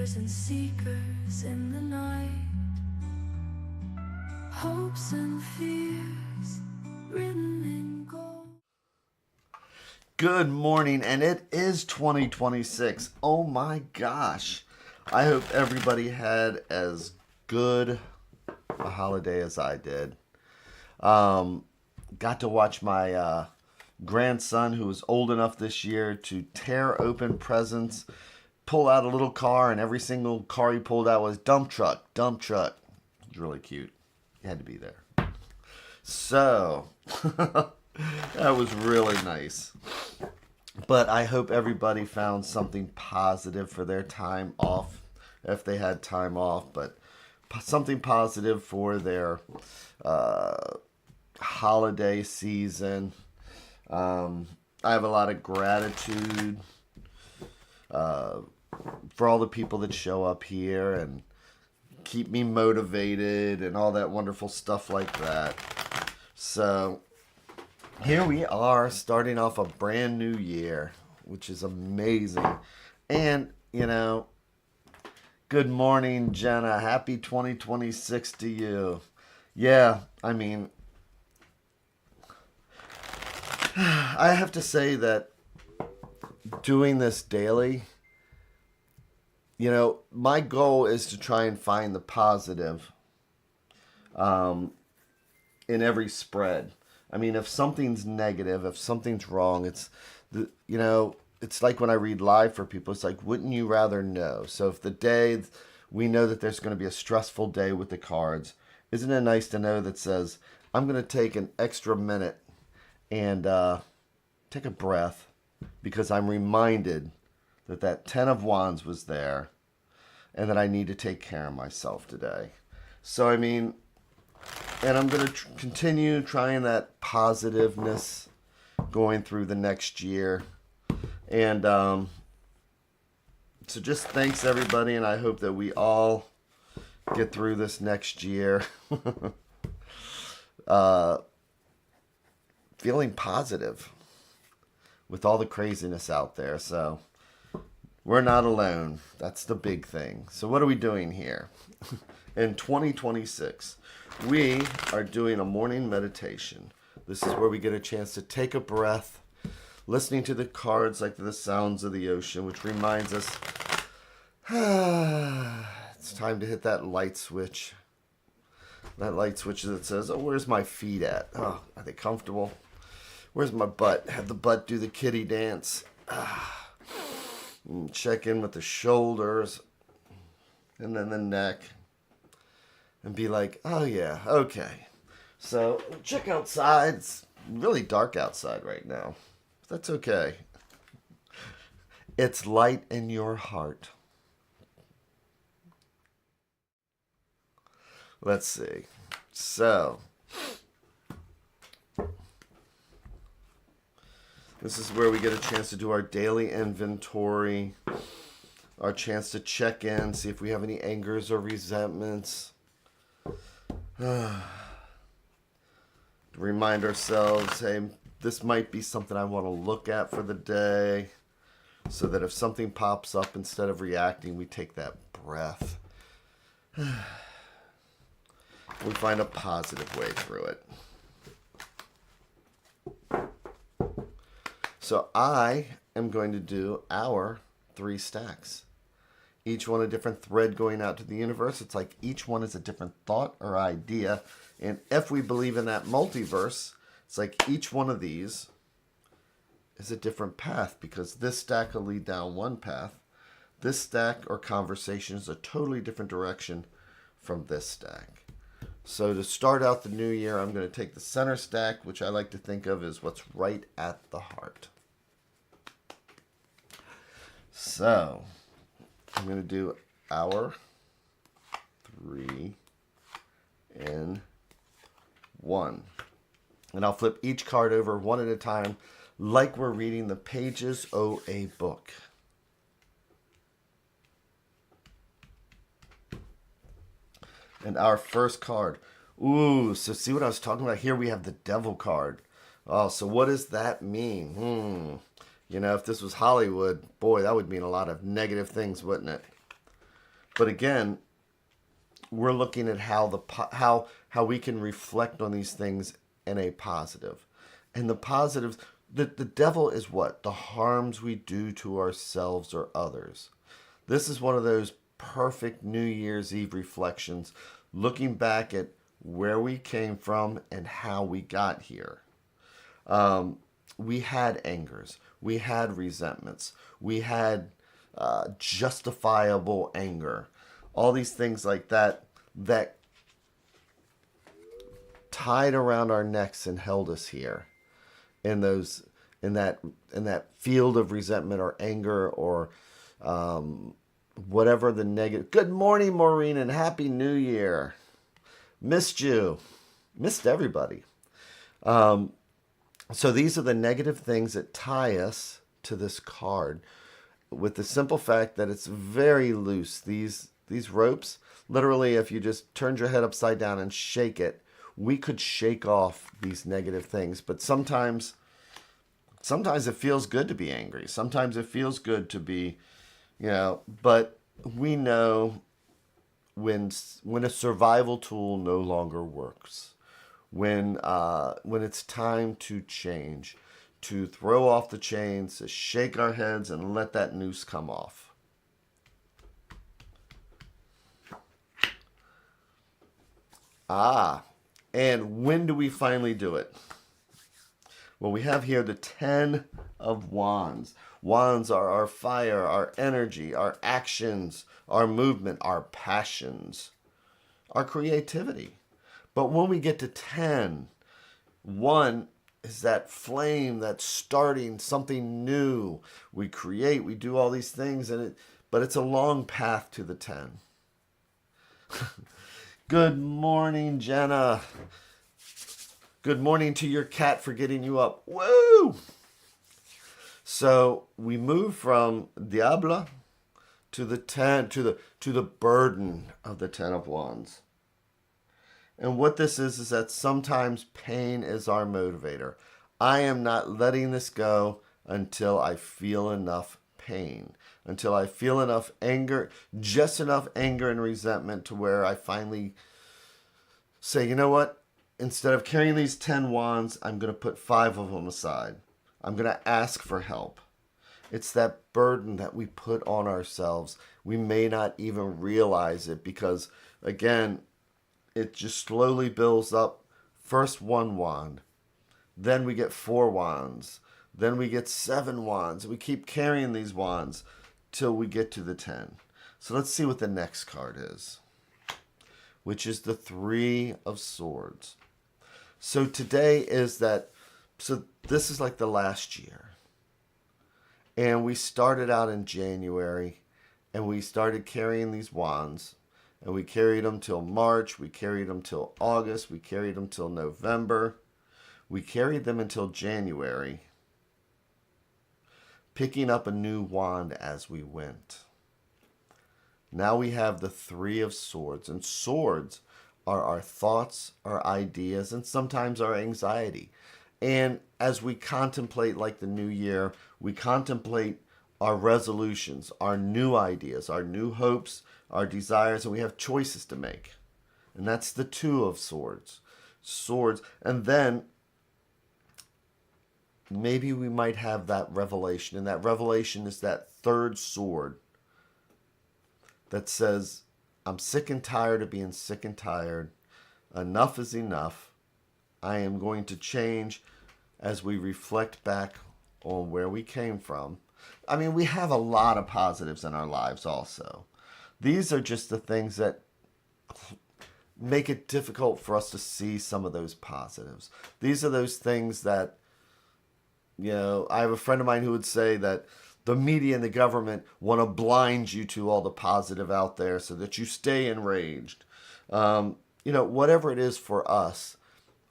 Searchers and seekers in the night, hopes and fears written in gold. Good morning, and it is 2026. Oh my gosh. I hope everybody had as good a holiday as I did. Got to watch my grandson, who was old enough this year to tear open presents, pull out a little car, and every single car he pulled out was dump truck, dump truck. It was really cute. You had to be there. So, that was really nice. But I hope everybody found something positive for their time off, if they had time off, but something positive for their holiday season. I have a lot of gratitude for all the people that show up here and keep me motivated and all that wonderful stuff like that. So here we are, starting off a brand new year, which is amazing. And, you know, good morning, Jenna. Happy 2026 to you. Yeah, I mean, I have to say that doing this daily, you know, my goal is to try and find the positive in every spread. I mean, if something's negative, if something's wrong, it's like when I read live for people, it's like, wouldn't you rather know? So if the day we know that there's going to be a stressful day with the cards, isn't it nice to know that says, I'm going to take an extra minute and take a breath because I'm reminded that that 10 of Wands was there and that I need to take care of myself today. So, I mean, and I'm going to continue trying that positiveness going through the next year. And so just thanks, everybody, and I hope that we all get through this next year feeling positive with all the craziness out there. So we're not alone. That's the big thing. So what are we doing here? In 2026, we are doing a morning meditation. This is where we get a chance to take a breath, listening to the cards like the sounds of the ocean, which reminds us, it's time to hit that light switch. That light switch that says, oh, where's my feet at? Oh, are they comfortable? Where's my butt? Have the butt do the kitty dance. Check in with the shoulders and then the neck and be like, oh yeah, okay. So check outside. It's really dark outside right now. That's okay. It's light in your heart. Let's see. So this is where we get a chance to do our daily inventory, our chance to check in, see if we have any angers or resentments. Remind ourselves, hey, this might be something I want to look at for the day, so that if something pops up, instead of reacting, we take that breath. We find a positive way through it. So I am going to do our 3 stacks. Each one a different thread going out to the universe. It's like each one is a different thought or idea. And if we believe in that multiverse, it's like each one of these is a different path, because this stack will lead down one path. This stack or conversation is a totally different direction from this stack. So to start out the new year, I'm going to take the center stack, which I like to think of as what's right at the heart. So I'm going to do our 3 and 1. And I'll flip each card over one at a time, like we're reading the pages of a book. And our first card. Ooh, so see what I was talking about? Here we have the Devil card. Oh, so what does that mean? You know, if this was Hollywood, boy, that would mean a lot of negative things, wouldn't it? But again, we're looking at how we can reflect on these things in a positive. And the positives, the devil is what? The harms we do to ourselves or others. This is one of those perfect New Year's Eve reflections, looking back at where we came from and how we got here. We had angers, we had resentments, we had justifiable anger, all these things like that that tied around our necks and held us here in those in that field of resentment or anger or whatever the negative. Good morning, Maureen, and happy New Year. Missed you, missed everybody. So these are the negative things that tie us to this card, with the simple fact that it's very loose. These ropes, literally, if you just turned your head upside down and shake it, we could shake off these negative things. But sometimes it feels good to be angry. Sometimes it feels good to be, but we know when a survival tool no longer works, when it's time to change, to throw off the chains, to shake our heads and let that noose come off. And when do we finally do it? Well, we have here the 10 of Wands. Wands are our fire, our energy, our actions, our movement, our passions, our creativity. But when we get to 10, 1 is that flame that's starting something new. We create, we do all these things, but it's a long path to the 10. Good morning, Jenna. Good morning to your cat for getting you up. Woo! So we move from Diablo to the 10, to the burden of the 10 of Wands. And what this is that sometimes pain is our motivator. I am not letting this go until I feel enough pain, until I feel enough anger, just enough anger and resentment to where I finally say, you know what? Instead of carrying these 10 wands, I'm going to put 5 of them aside. I'm going to ask for help. It's that burden that we put on ourselves. We may not even realize it because, again, it just slowly builds up. First 1 wand, then we get 4 wands, then we get 7 wands. We keep carrying these wands till we get to the 10. So let's see what the next card is, which is the 3 of Swords. So today is that, so this is like the last year. And we started out in January and we started carrying these wands. And we carried them till March, we carried them till August, we carried them till November. We carried them until January, picking up a new wand as we went. Now we have the 3 of Swords. And swords are our thoughts, our ideas, and sometimes our anxiety. And as we contemplate, like the new year, we contemplate our resolutions, our new ideas, our new hopes, our desires, and we have choices to make. And that's the 2 of Swords. Swords. And then maybe we might have that revelation. And that revelation is that 3rd sword that says, I'm sick and tired of being sick and tired. Enough is enough. I am going to change as we reflect back on where we came from. I mean, we have a lot of positives in our lives also. These are just the things that make it difficult for us to see some of those positives. These are those things that, I have a friend of mine who would say that the media and the government want to blind you to all the positive out there so that you stay enraged. Whatever it is for us,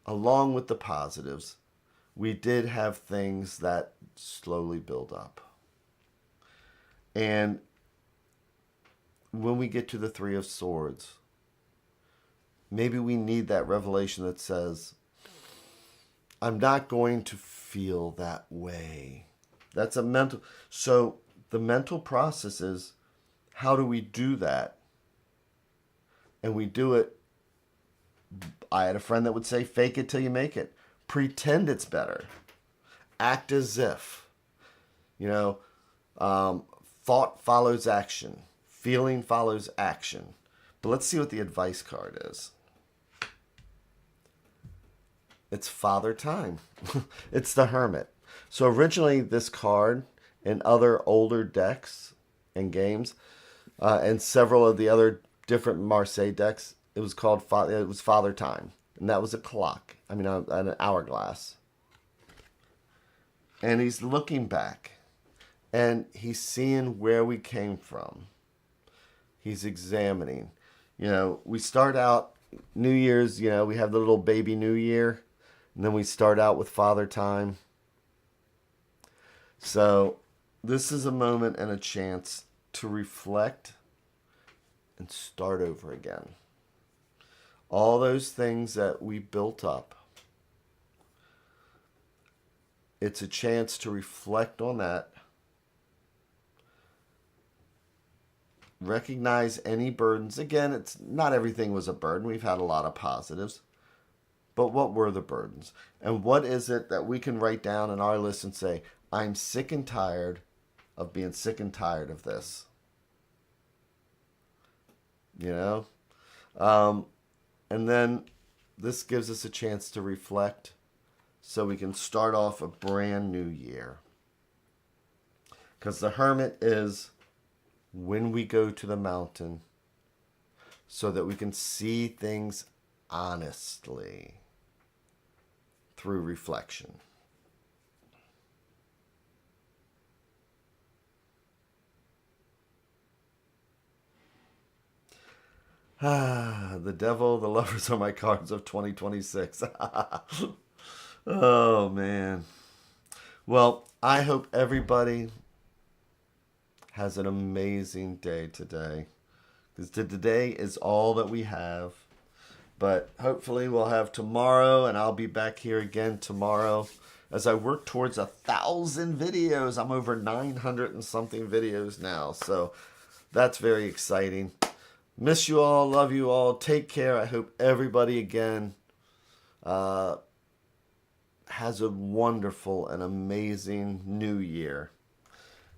along with the positives, we did have things that slowly build up. And when we get to the 3 of Swords, maybe we need that revelation that says, I'm not going to feel that way. That's a mental. So the mental process is, how do we do that And we do it. I had a friend that would say, fake it till you make it. Pretend it's better. Act as if. Thought follows action. Feeling follows action. But let's see what the advice card is. It's Father Time. It's the Hermit. So originally this card in other older decks and games, and several of the other different Marseille decks, it was Father Time. And that was a clock. An hourglass. And he's looking back. And he's seeing where we came from. He's examining. We start out New Year's, we have the little baby New Year. And then we start out with Father Time. So this is a moment and a chance to reflect and start over again. All those things that we built up. It's a chance to reflect on that. Recognize any burdens. Again, it's not everything was a burden. We've had a lot of positives. But what were the burdens? And what is it that we can write down in our list and say, I'm sick and tired of being sick and tired of this. And then this gives us a chance to reflect so we can start off a brand new year. Because the Hermit is when we go to the mountain so that we can see things honestly through reflection. The devil, the lovers are my cards of 2026. Oh, man. Well, I hope everybody has an amazing day today. Because today is all that we have. But hopefully we'll have tomorrow, and I'll be back here again tomorrow as I work towards 1,000 videos. I'm over 900 and something videos now. So that's very exciting. Miss you all. Love you all. Take care. I hope everybody again has a wonderful and amazing new year.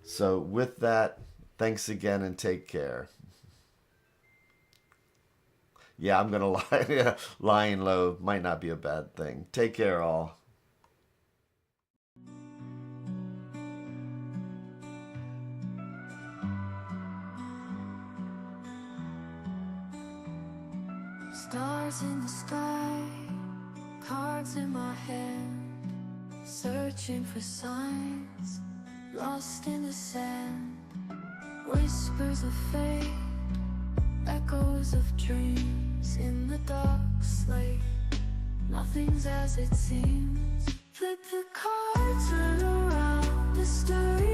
So with that, thanks again and take care. Yeah, I'm going to lie. Yeah, lying low might not be a bad thing. Take care, all. Stars in the sky, cards in my hand, searching for signs, lost in the sand, whispers of fate, echoes of dreams in the dark slate. Nothing's as it seems. Flip the cards, turn around, the story